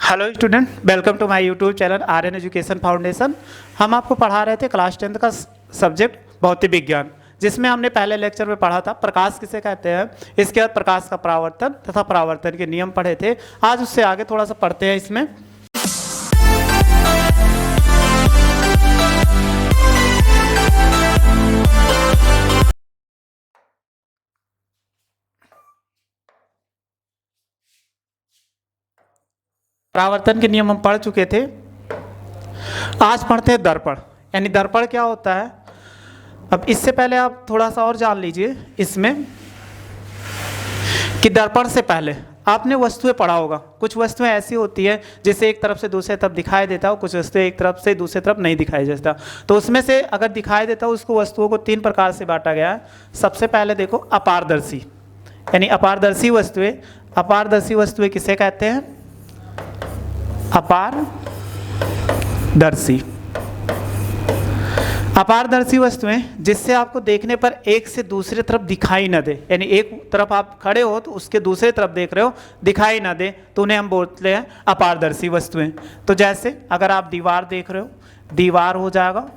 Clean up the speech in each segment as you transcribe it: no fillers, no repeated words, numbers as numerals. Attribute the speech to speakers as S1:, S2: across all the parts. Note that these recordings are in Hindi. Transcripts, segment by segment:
S1: Hello student, welcome to my YouTube channel Aryan education foundation. हम आपको पढ़ा रहे थे क्लास 10th का सब्जेक्ट भौतिक विज्ञान, जिसमें हमने पहले लेक्चर में पढ़ा था प्रकाश किसे कहते हैं। इसके बाद प्रकाश का परावर्तन तथा परावर्तन के नियम पढ़े थे। आज उससे आगे थोड़ा सा पढ़ते हैं। इसमें परावर्तन के नियम हम पढ़ चुके थे। आज पढ़ते हैं दर्पण, यानी दर्पण क्या होता है। अब इससे पहले आप थोड़ा सा और जान लीजिए इसमें कि दर्पण से पहले आपने वस्तुएं पढ़ा होगा। कुछ वस्तुएं ऐसी होती है जिसे एक तरफ से दूसरे तरफ दिखाई देता हो, कुछ वस्तुएं एक तरफ से दूसरे तरफ नहीं दिखाई देता। तो उसमें से अगर दिखाई देता हो उसको वस्तुओं को 3 प्रकार से बांटा गया है। सबसे पहले देखो अपारदर्शी, यानी अपारदर्शी वस्तुएं। अपारदर्शी वस्तुएं किसे कहते हैं? अपारदर्शी। अपारदर्शी वस्तुएं जिससे आपको देखने पर एक से दूसरे तरफ दिखाई न दे, यानी एक तरफ आप खड़े हो तो उसके दूसरे तरफ देख रहे हो, दिखाई न दे, तो उन्हें हम बोलते हैं अपारदर्शी वस्तुएं। तो जैसे अगर आप दीवार देख रहे हो, दीवार हो जाएगा।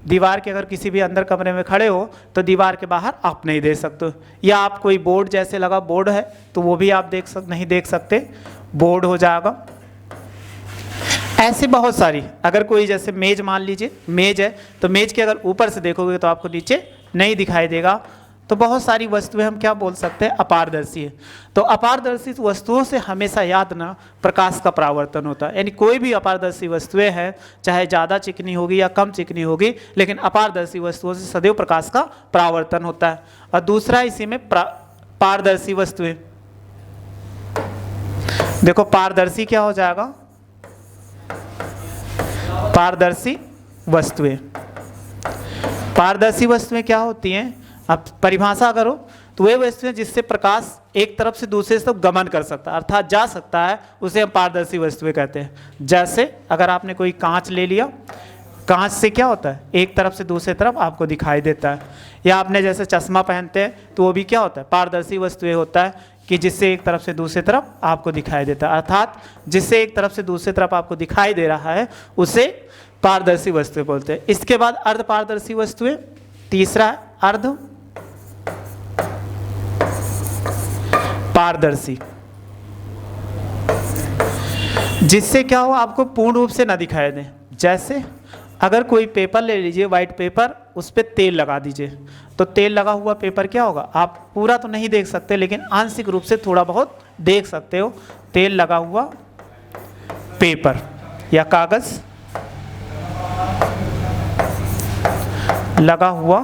S1: दीवार के अगर किसी भी अंदर कमरे में खड़े हो तो दीवार के बाहर आप नहीं देख सकते, या आप कोई बोर्ड जैसे लगा बोर्ड है तो वो भी आप नहीं देख सकते, बोर्ड हो जाएगा। ऐसी बहुत सारी, अगर कोई जैसे मेज मान लीजिए, मेज है तो मेज के अगर ऊपर से देखोगे तो आपको नीचे नहीं दिखाई देगा। तो बहुत सारी वस्तुएं हम क्या बोल सकते हैं? अपारदर्शी है। तो अपारदर्शी वस्तुओं से हमेशा याद ना प्रकाश का परावर्तन होता है, यानी कोई भी अपारदर्शी वस्तुएं हैं चाहे ज़्यादा चिकनी होगी या कम चिकनी होगी, लेकिन अपारदर्शी वस्तुओं से सदैव प्रकाश का परावर्तन होता है। और दूसरा इसी में पारदर्शी वस्तुएं। देखो पारदर्शी क्या हो जाएगा? पारदर्शी वस्तुएं। पारदर्शी वस्तुएं क्या होती हैं? अब परिभाषा करो तो वे वस्तुएं जिससे प्रकाश एक तरफ से दूसरे तरफ गमन कर सकता है, अर्थात जा सकता है, उसे हम पारदर्शी वस्तुएं कहते हैं। जैसे अगर आपने कोई कांच ले लिया, कांच से क्या होता है? एक तरफ से दूसरे तरफ आपको दिखाई देता है। या आपने जैसे चश्मा पहनते हैं तो वो भी क्या होता है? पारदर्शी वस्तुएं होता है कि जिससे एक तरफ से दूसरे तरफ आपको दिखाई देता है, अर्थात जिससे एक तरफ से दूसरे तरफ आपको दिखाई दे रहा है उसे पारदर्शी वस्तुएं बोलते हैं। इसके बाद अर्ध पारदर्शी वस्तुएं। तीसरा है अर्ध पारदर्शी, जिससे क्या हो आपको पूर्ण रूप से ना दिखाई दे। जैसे अगर कोई पेपर ले लीजिए, वाइट पेपर, उस पर तेल लगा दीजिए, तो तेल लगा हुआ पेपर क्या होगा? आप पूरा तो नहीं देख सकते लेकिन आंशिक रूप से थोड़ा बहुत देख सकते हो। तेल लगा हुआ पेपर या कागज लगा हुआ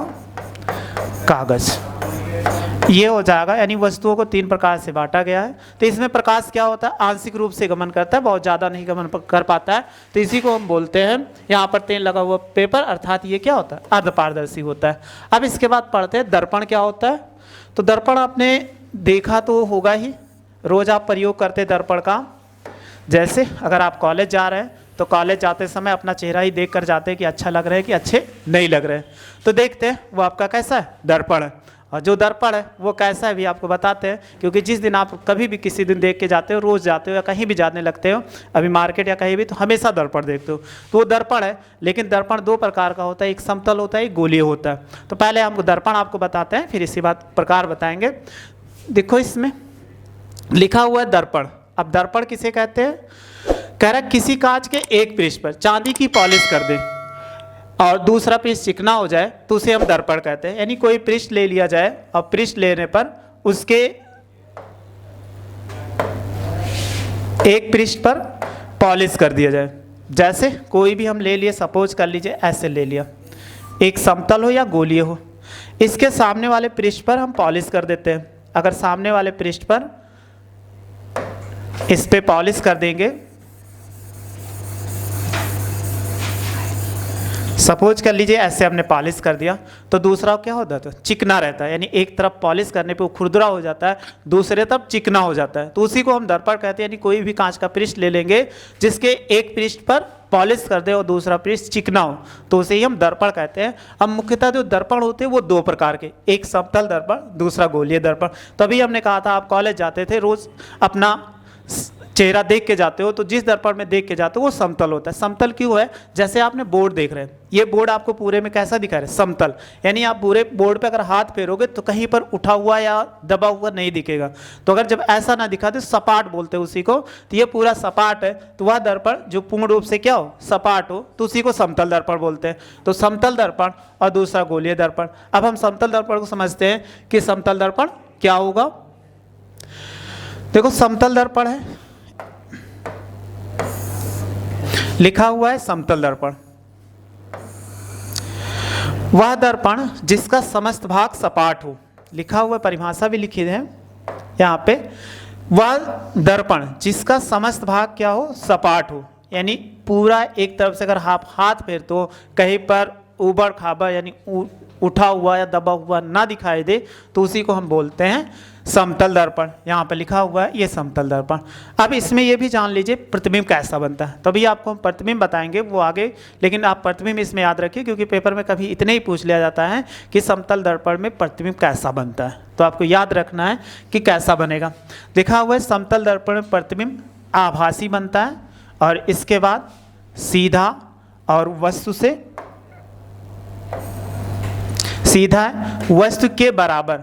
S1: कागज, ये हो जाएगा। यानी वस्तुओं को 3 प्रकार से बांटा गया है। तो इसमें प्रकाश क्या होता है? आंशिक रूप से गमन करता है, बहुत ज़्यादा नहीं गमन कर पाता है, तो इसी को हम बोलते हैं यहाँ पर तेल लगा हुआ पेपर, अर्थात ये क्या होता है? अर्ध पारदर्शी होता है। अब इसके बाद पढ़ते हैं दर्पण क्या होता है। तो दर्पण आपने देखा तो होगा ही, रोज़ आप प्रयोग करते हैं दर्पण का। जैसे अगर आप कॉलेज जा रहे हैं तो कॉलेज जाते समय अपना चेहरा ही देख कर जाते हैं कि अच्छा लग रहा है कि अच्छे नहीं लग रहे हैं, तो देखते हैं वो आपका कैसा है? दर्पण है। और जो दर्पण है वो कैसा है भी आपको बताते हैं, क्योंकि जिस दिन आप कभी भी किसी दिन देख के जाते हो, रोज़ जाते हो या कहीं भी जाने लगते हो, अभी मार्केट या कहीं भी, तो हमेशा दर्पण देखते हो, तो वो दर्पण है। लेकिन दर्पण 2 प्रकार का होता है, एक समतल होता है, एक गोलीय होता है। तो पहले हम दर्पण आपको बताते हैं, फिर इसी बात प्रकार बताएंगे। देखो इसमें लिखा हुआ है दर्पण। अब दर्पण किसे कहते हैं? कह रहा है किसी कांच के एक पृष्ठ पर चांदी की पॉलिश कर दें और दूसरा पृष्ठ चिकना हो जाए तो उसे हम दर्पण कहते हैं। यानी कोई पृष्ठ ले लिया जाए और पृष्ठ लेने पर उसके एक पृष्ठ पर पॉलिश कर दिया जाए। जैसे कोई भी हम ले लिए, सपोज कर लीजिए ऐसे ले लिया, एक समतल हो या गोलीय हो, इसके सामने वाले पृष्ठ पर हम पॉलिश कर देते हैं। अगर सामने वाले पृष्ठ पर इस पे पॉलिश कर देंगे, सपोज कर लीजिए ऐसे हमने पॉलिश कर दिया, तो दूसरा क्या होता है? चिकना रहता है। यानी एक तरफ पॉलिश करने पे वो खुरदरा हो जाता है, दूसरे तरफ चिकना हो जाता है, तो उसी को हम दर्पण कहते हैं। यानी कोई भी कांच का पृष्ठ ले लेंगे जिसके एक पृष्ठ पर पॉलिश कर दे और दूसरा पृष्ठ चिकना हो, तो उसे ही हम दर्पण कहते हैं। अब मुख्यतः जो दर्पण होते हैं वो 2 प्रकार के, एक समतल दर्पण, दूसरा गोलीय दर्पण। तभी हमने कहा था आप कॉलेज जाते थे, रोज़ अपना चेहरा देख के जाते हो तो जिस दर्पण में देख के जाते हो वो समतल होता है। समतल क्यों है? जैसे आपने बोर्ड देख रहे हैं, ये बोर्ड आपको पूरे में कैसा दिखा रहा है? समतल। यानी आप पूरे बोर्ड पे अगर हाथ फेरोगे तो कहीं पर उठा हुआ या दबा हुआ नहीं दिखेगा। तो अगर जब ऐसा ना दिखा तो सपाट बोलते हैं उसी को। तो ये पूरा सपाट है, तो वह दर्पण जो पूर्ण रूप से क्या हो? सपाट हो, तो उसी को समतल दर्पण बोलते हैं। तो समतल दर्पण और दूसरा गोलीय दर्पण। अब हम समतल दर्पण को समझते हैं कि समतल दर्पण क्या होगा। देखो समतल दर्पण है, लिखा हुआ है समतल दर्पण, वह दर्पण जिसका समस्त भाग सपाट हो। लिखा हुआ परिभाषा भी लिखी है यहाँ पे, वह दर्पण जिसका समस्त भाग क्या हो? सपाट हो। यानी पूरा एक तरफ से अगर आप हाथ फेरते हो कहीं पर उबड़ खाबड़ यानी उठा हुआ या दबा हुआ ना दिखाई दे तो उसी को हम बोलते हैं समतल दर्पण। यहाँ पर लिखा हुआ है ये समतल दर्पण। अब इसमें ये भी जान लीजिए प्रतिबिंब कैसा बनता है, तभी आपको हम प्रतिबिंब बताएंगे वो आगे, लेकिन आप प्रतिबिंब इसमें याद रखिए क्योंकि पेपर में कभी इतने ही पूछ लिया जाता है कि समतल दर्पण में प्रतिबिंब कैसा बनता है, तो आपको याद रखना है कि कैसा बनेगा। लिखा हुआ है समतल दर्पण में प्रतिबिंब आभासी बनता है और इसके बाद सीधा और वस्तु से सीधा है वस्तु के बराबर,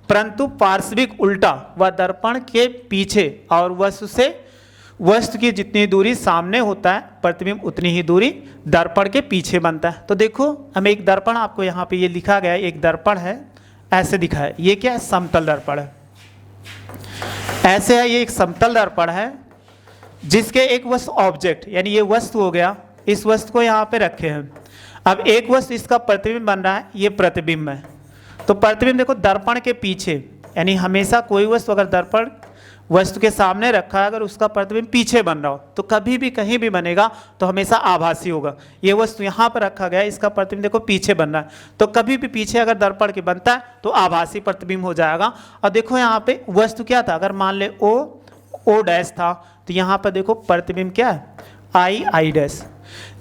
S1: परंतु पार्श्विक उल्टा व दर्पण के पीछे और वस्तु की जितनी दूरी सामने होता है प्रतिबिंब उतनी ही दूरी दर्पण के पीछे बनता है। तो देखो हम एक दर्पण, आपको यहाँ पे ये लिखा गया है एक दर्पण है, ऐसे दिखा है, ये क्या है? समतल दर्पण है। ऐसे है, ये एक समतल दर्पण है जिसके एक वस्तु ऑब्जेक्ट यानी ये वस्तु हो गया, इस वस्तु को यहाँ पे रखे हैं। अब एक वस्तु इसका प्रतिबिंब बन रहा है, ये प्रतिबिंब है। तो प्रतिबिंब देखो दर्पण के पीछे, यानी हमेशा कोई वस्तु अगर दर्पण वस्तु के सामने रखा है, अगर उसका प्रतिबिंब पीछे बन रहा हो तो कभी भी कहीं भी बनेगा तो हमेशा आभासी होगा। ये वस्तु यहाँ पर रखा गया है, इसका प्रतिबिंब देखो पीछे बन रहा है, तो कभी भी पीछे अगर दर्पण के बनता है तो आभासी प्रतिबिंब हो जाएगा। और देखो यहाँ पे वस्तु क्या था, अगर मान ले ओ डैश था तो यहाँ पर देखो प्रतिबिंब क्या है? I dash.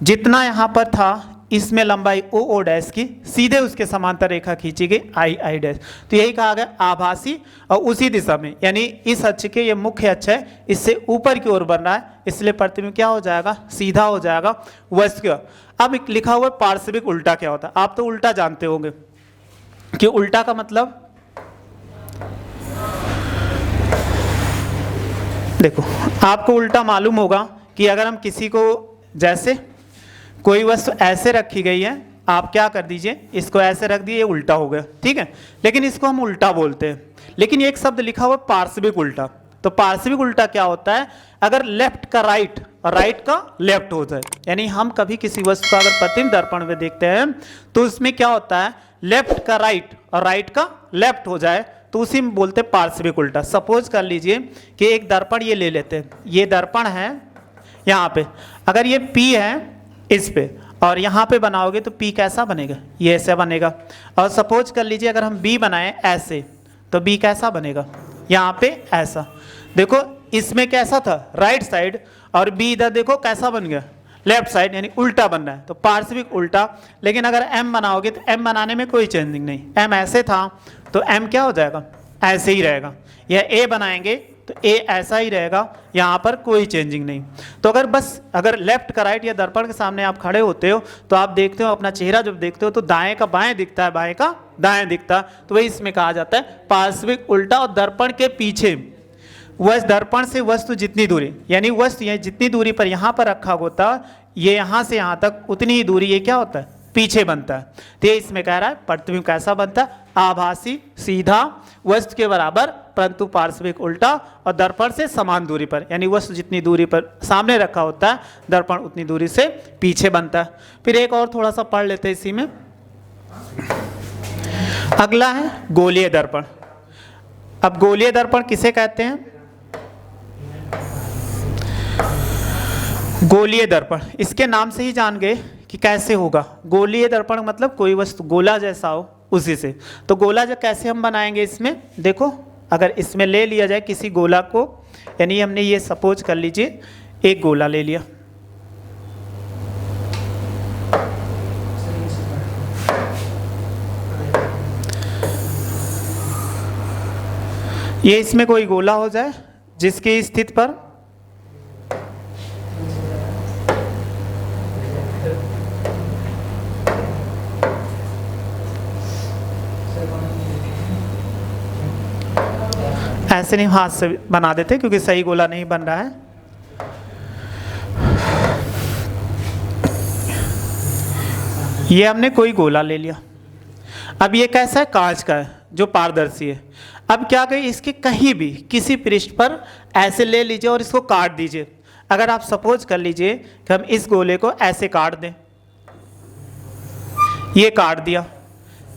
S1: जितना यहाँ पर था इसमें लंबाई ओ डैश की, सीधे उसके समांतर रेखा खींची गई आई डैश। तो यही कहा गया आभासी, और उसी दिशा में यानी इस अक्ष के ये मुख्य अक्ष है, इससे ऊपर की ओर बन रहा है, इसलिए प्रतिबिंब क्या हो जाएगा? सीधा हो जाएगा वस्तु का। अब लिखा हुआ है पार्श्विक उल्टा क्या होता है? आप तो उल्टा जानते होंगे कि उल्टा का मतलब, देखो आपको उल्टा मालूम होगा कि अगर हम किसी को, जैसे कोई वस्तु ऐसे रखी गई है, आप क्या कर दीजिए, इसको ऐसे रख दिए, ये उल्टा हो गया, ठीक है, लेकिन इसको हम उल्टा बोलते हैं। लेकिन एक शब्द लिखा हुआ पार्श्विक उल्टा। तो पार्श्विक उल्टा क्या होता है? अगर लेफ्ट का राइट और राइट का लेफ्ट हो जाए, यानी हम कभी किसी वस्तु का अगर प्रतिबिंब दर्पण में देखते हैं तो उसमें क्या होता है? लेफ्ट का राइट और राइट का लेफ्ट हो जाए तो उसी में बोलते हैं पार्श्विक उल्टा। सपोज कर लीजिए कि एक दर्पण ये ले लेते हैं, ये दर्पण है यहाँ पे, अगर ये P है इस पे और यहाँ पे बनाओगे तो P कैसा बनेगा? ये ऐसा बनेगा। और सपोज कर लीजिए अगर हम B बनाएं ऐसे तो B कैसा बनेगा? यहाँ पे ऐसा। देखो इसमें कैसा था? राइट साइड, और B इधर देखो कैसा बन गया? लेफ्ट साइड, यानी उल्टा बन रहा है, तो पार्श्विक उल्टा। लेकिन अगर M बनाओगे तो M बनाने में कोई चेंजिंग नहीं, M ऐसे था तो M क्या हो जाएगा? ऐसे ही रहेगा। या A बनाएंगे तो A ऐसा ही रहेगा, यहाँ पर कोई चेंजिंग नहीं। तो अगर लेफ्ट का राइट या दर्पण के सामने आप खड़े होते हो तो आप देखते हो अपना चेहरा जब देखते हो तो दाएं का बाएं दिखता है, बाएं का दाएं दिखता है, तो वही इसमें कहा जाता है पार्श्विक उल्टा। और दर्पण के पीछे दर्पण से वस्तु जितनी दूरी, यानी वस्तु ये जितनी दूरी पर यहाँ पर रखा होता है, ये यहाँ से यहाँ तक उतनी ही दूरी ये क्या होता है? पीछे बनता है। तो ये इसमें कह रहा है प्रतिबिंब कैसा बनता है? आभासी, सीधा, वस्तु के बराबर परंतु पार्श्विक उल्टा, और दर्पण से समान दूरी पर, यानी वस्तु जितनी दूरी पर सामने रखा होता है दर्पण उतनी दूरी से पीछे बनता है। फिर एक और थोड़ा सा पढ़ लेते हैं इसी में। अगला है गोलीय दर्पण। अब गोलीय दर्पण किसे कहते हैं? गोलीय दर्पण, इसके नाम से ही जान गए कि कैसे होगा। गोलीय दर्पण मतलब कोई वस्तु गोला जैसा हो, उसी से। तो गोला जो कैसे हम बनाएंगे इसमें, देखो अगर इसमें ले लिया जाए किसी गोला को, यानी हमने ये सपोज कर लीजिए एक गोला ले लिया, ये इसमें कोई गोला हो जाए जिसकी स्थिति पर ऐसे नहीं, हाथ से बना देते क्योंकि सही गोला नहीं बन रहा है। ये हमने कोई गोला ले लिया। अब ये कैसा है, कांच का है जो पारदर्शी है। अब क्या करें, इसके कहीं भी किसी पृष्ठ पर ऐसे ले लीजिए और इसको काट दीजिए। अगर आप सपोज कर लीजिए कि हम इस गोले को ऐसे काट दें, ये काट दिया।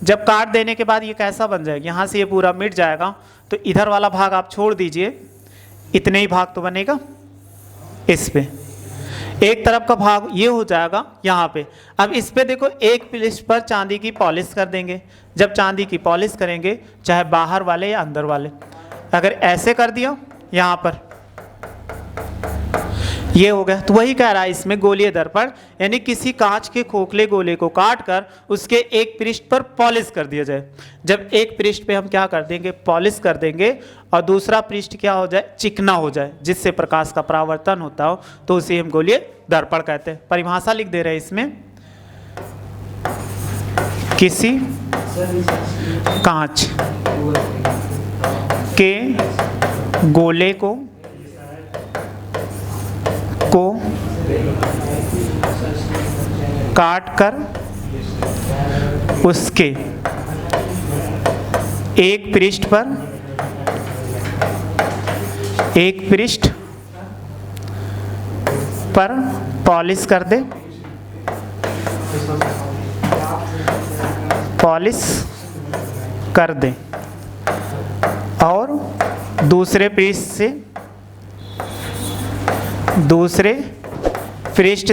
S1: जब काट देने के बाद ये कैसा बन जाएगा, यहाँ से ये पूरा मिट जाएगा। तो इधर वाला भाग आप छोड़ दीजिए, इतने ही भाग तो बनेगा। इस पे एक तरफ का भाग ये हो जाएगा यहाँ पे। अब इस पे देखो, एक पृष्ठ पर चांदी की पॉलिश कर देंगे। जब चांदी की पॉलिश करेंगे, चाहे बाहर वाले या अंदर वाले, अगर ऐसे कर दिया यहाँ पर, ये हो गया। तो वही कह रहा है इसमें गोलीय दर्पण, यानी किसी कांच के खोखले गोले को काट कर उसके एक पृष्ठ पर पॉलिश कर दिया जाए। जब एक पृष्ठ पे हम क्या कर देंगे, पॉलिश कर देंगे, और दूसरा पृष्ठ क्या हो जाए, चिकना हो जाए, जिससे प्रकाश का परावर्तन होता हो, तो उसे हम गोलीय दर्पण कहते हैं। परिभाषा लिख दे रहे हैं इसमें, किसी कांच के गोले को काट कर उसके एक पृष्ठ पर पॉलिश कर दे, पॉलिश कर दे, और दूसरे पृष्ठ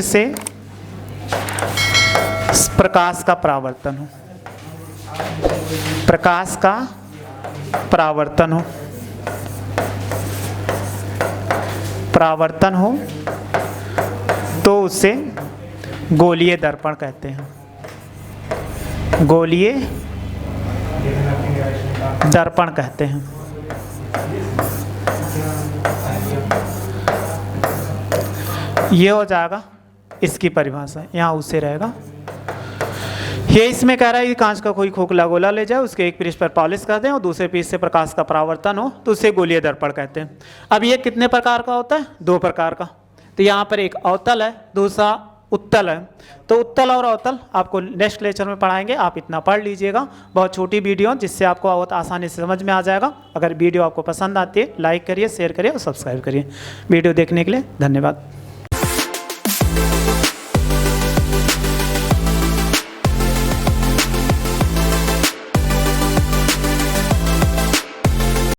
S1: से प्रकाश का परावर्तन हो, प्रकाश का परावर्तन हो, तो उसे गोलीय दर्पण कहते हैं। गोलीय दर्पण कहते हैं। ये हो जाएगा इसकी परिभाषा, यहाँ उससे रहेगा। ये इसमें कह रहा है कि कांच का कोई खोखला गोला ले जाए, उसके एक पृष्ठ पर पॉलिश कर दें और दूसरे पृष्ठ से प्रकाश का परावर्तन हो, तो उसे गोलीय दर्पण कहते हैं। अब ये कितने प्रकार का होता है, 2 प्रकार का। तो यहाँ पर एक अवतल है, दूसरा उत्तल है। तो उत्तल और अवतल आपको नेक्स्ट लेक्चर में पढ़ाएंगे, आप इतना पढ़ लीजिएगा। बहुत छोटी वीडियो जिससे आपको बहुत आसानी से समझ में आ जाएगा। अगर वीडियो आपको पसंद आती है, लाइक करिए, शेयर करिए और सब्सक्राइब करिए। वीडियो देखने के लिए धन्यवाद।